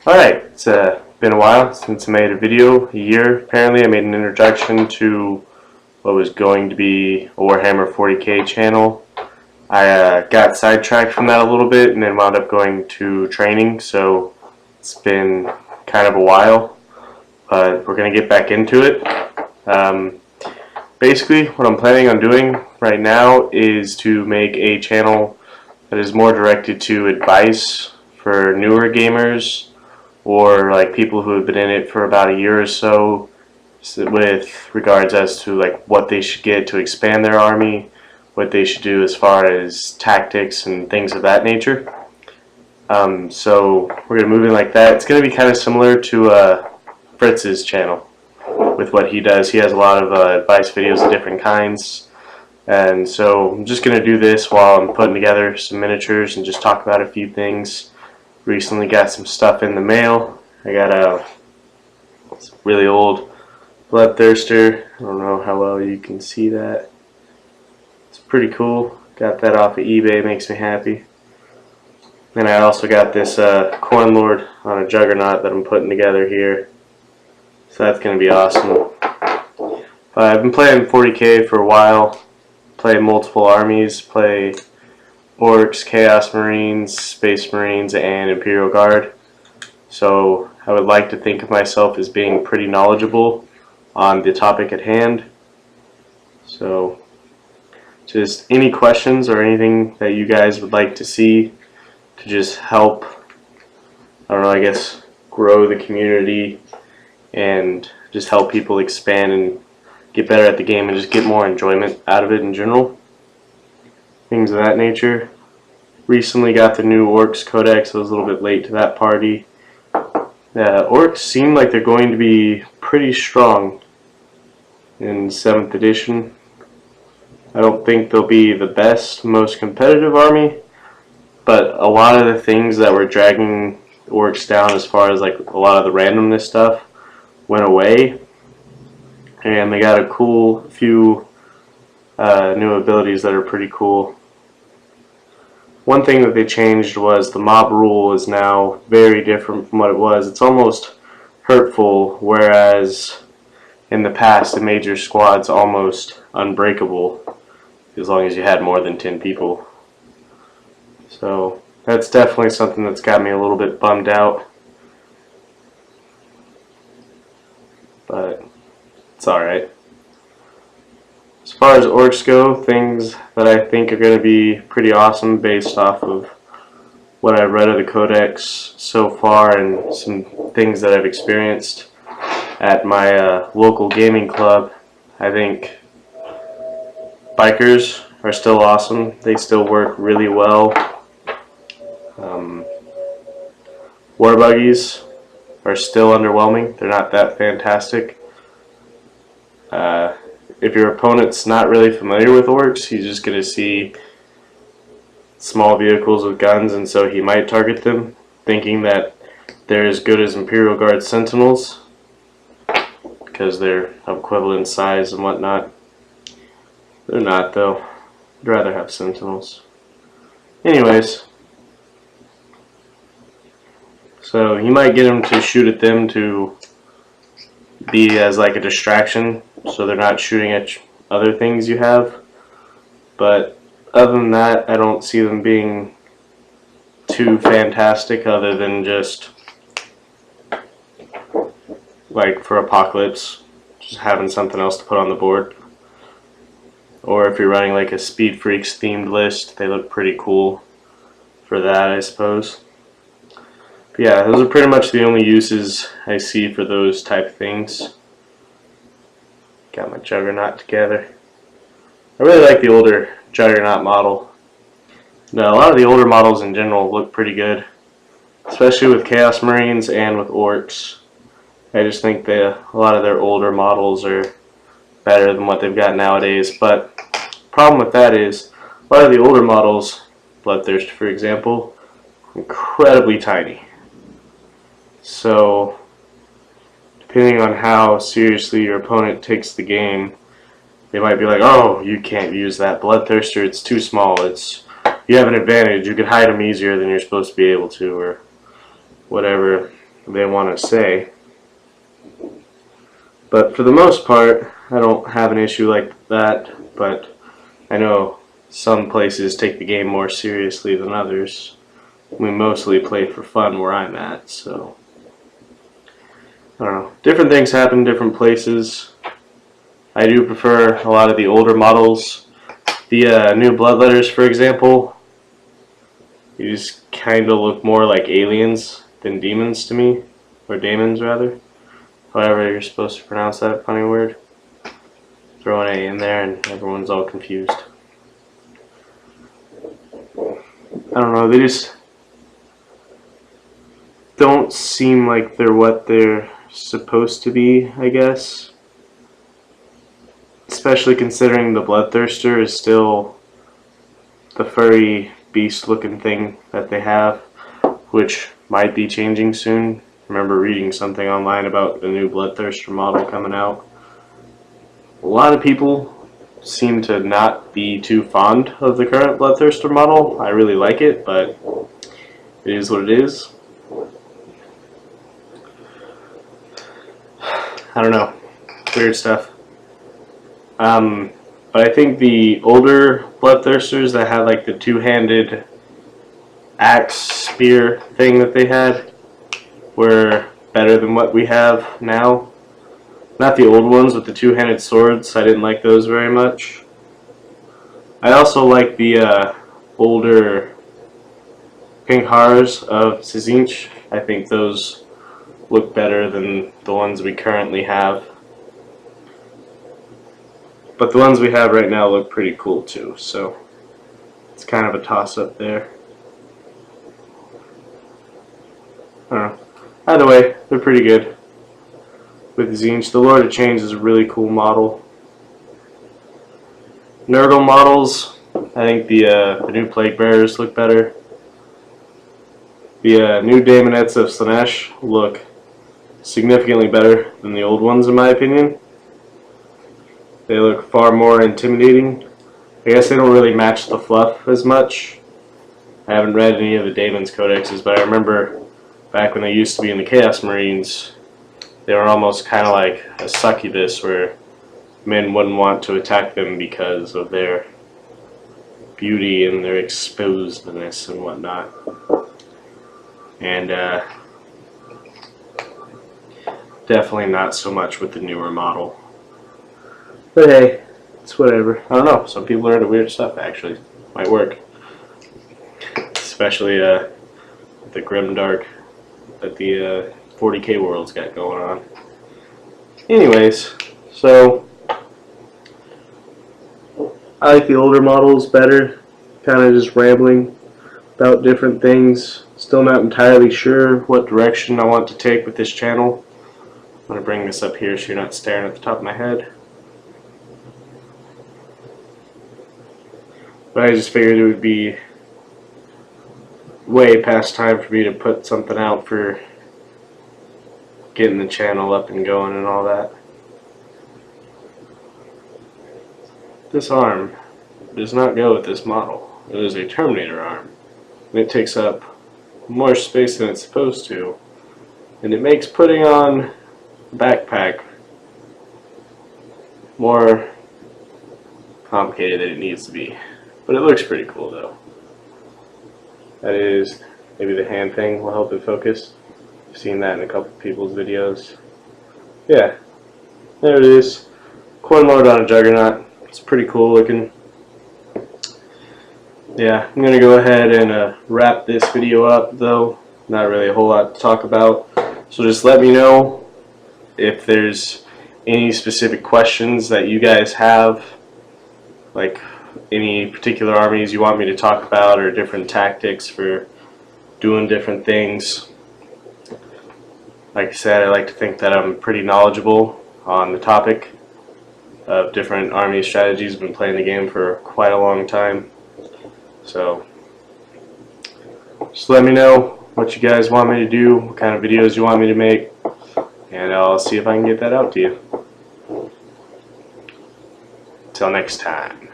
Alright, it's been a while since I made a video, a year apparently. I made an introduction to what was going to be a Warhammer 40k channel. I got sidetracked from that a little bit and then wound up going to training, so it's been kind of a while, but we're going to get back into it. Basically, what I'm planning on doing right now is to make a channel that is more directed to advice for newer gamers, or like people who have been in it for about a year or so, with regards as to like what they should get to expand their army, what they should do as far as tactics and things of that nature. So we're going to move in like that. It's going to be kind of similar to Fritz's channel with what he does. He has a lot of advice videos of different kinds, and so I'm just going to do this while I'm putting together some miniatures and just talk about a few things. Recently got some stuff in the mail. I got a really old Bloodthirster. I don't know how well you can see that. It's pretty cool. Got that off of eBay. Makes me happy. And I also got this Coin Lord on a Juggernaut that I'm putting together here. So that's going to be awesome. I've been playing 40k for a while. Play multiple armies. Play Orcs, Chaos Marines, Space Marines, and Imperial Guard. So I would like to think of myself as being pretty knowledgeable on the topic at hand. So just any questions or anything that you guys would like to see to just help, I don't know, I guess grow the community and just help people expand and get better at the game and just get more enjoyment out of it in general. Things of that nature. Recently got the new Orcs Codex. I was a little bit late to that party. Orcs seem like they're going to be pretty strong in 7th edition. I don't think they'll be the best, most competitive army, but a lot of the things that were dragging Orcs down as far as like a lot of the randomness stuff went away, and they got a cool few new abilities that are pretty cool. One thing that they changed was the mob rule is now very different from what it was. It's almost hurtful, whereas in the past it made your squads almost unbreakable as long as you had more than 10 people. So that's definitely something that's got me a little bit bummed out, but it's alright. As far as Orcs go, things that I think are going to be pretty awesome based off of what I've read of the Codex so far and some things that I've experienced at my local gaming club. I think Bikers are still awesome. They still work really well. War Buggies are still underwhelming. They're not that fantastic. If your opponent's not really familiar with Orcs, he's just going to see small vehicles with guns, and so he might target them, thinking that they're as good as Imperial Guard Sentinels because they're of equivalent size and whatnot. They're not, though. I'd rather have Sentinels. Anyways, so you might get him to shoot at them to be as like a distraction, so they're not shooting at other things you have. But other than that, I don't see them being too fantastic, other than just like for Apocalypse, just having something else to put on the board. Or if you're running like a Speed Freaks themed list, they look pretty cool for that, I suppose. But yeah, those are pretty much the only uses I see for those type of things. Got my Juggernaut together. I really like the older Juggernaut model. Now, a lot of the older models in general look pretty good, especially with Chaos Marines and with Orcs. I just think that a lot of their older models are better than what they've got nowadays. But the problem with that is a lot of the older models, Bloodthirster for example, incredibly tiny. So depending on how seriously your opponent takes the game, they might be like, oh, you can't use that Bloodthirster, it's too small, you have an advantage, you can hide them easier than you're supposed to be able to, or whatever. they want to say. But for the most part, I don't have an issue like that, but I know some places take the game more seriously than others. We mostly play for fun where I'm at, so I don't know. Different things happen in different places. I do prefer a lot of the older models. The new Bloodletters, for example, you just kind of look more like aliens than demons to me, or daemons rather. However you're supposed to pronounce that funny word. Throw an A in there and everyone's all confused. I don't know, they just don't seem like they're what they're supposed to be, I guess. Especially considering the Bloodthirster is still the furry beast looking thing that they have, which might be changing soon. I remember reading something online about the new Bloodthirster model coming out. A lot of people seem to not be too fond of the current Bloodthirster model. I really like it, but it is what it is. I don't know. Weird stuff. But I think the older Bloodthirsters that had like the two-handed axe spear thing that they had were better than what we have now. Not the old ones with the two-handed swords. I didn't like those very much. I also like the older Pinghars of Tzeentch. I think those look better than the ones we currently have. But the ones we have right now look pretty cool too, so it's kind of a toss-up there. I don't know. Either way, they're pretty good. With Tzeentch, the Lord of Change is a really cool model. Nurgle models, I think the new Plague Bearers look better. The new Daemonettes of Slaanesh look significantly better than the old ones in my opinion. They look far more intimidating. I guess they don't really match the fluff as much. I haven't read any of the Daemon's Codexes, but I remember back when they used to be in the Chaos Marines, they were almost kind of like a succubus where men wouldn't want to attack them because of their beauty and their exposedness and whatnot. And definitely not so much with the newer model. But hey, it's whatever. I don't know. Some people are into weird stuff, actually. Might work. Especially the grimdark that the 40k world's got going on. Anyways, so I like the older models better. Kind of just rambling about different things. Still not entirely sure what direction I want to take with this channel. I'm going to bring this up here so you're not staring at the top of my head. But I just figured it would be way past time for me to put something out for getting the channel up and going and all that. This arm does not go with this model. It is a Terminator arm. And it takes up more space than it's supposed to. And it makes putting on a backpack more complicated than it needs to be. But it looks pretty cool though. That is, maybe the hand thing will help it focus. I've seen that in a couple people's videos. Yeah, there it is. Coin mode on a Juggernaut. It's pretty cool looking. Yeah, I'm going to go ahead and wrap this video up though. Not really a whole lot to talk about. So just let me know if there's any specific questions that you guys have. Like any particular armies you want me to talk about or different tactics for doing different things. Like I said, I like to think that I'm pretty knowledgeable on the topic of different army strategies. I've been playing the game for quite a long time. So just let me know what you guys want me to do, what kind of videos you want me to make, and I'll see if I can get that out to you. Till next time.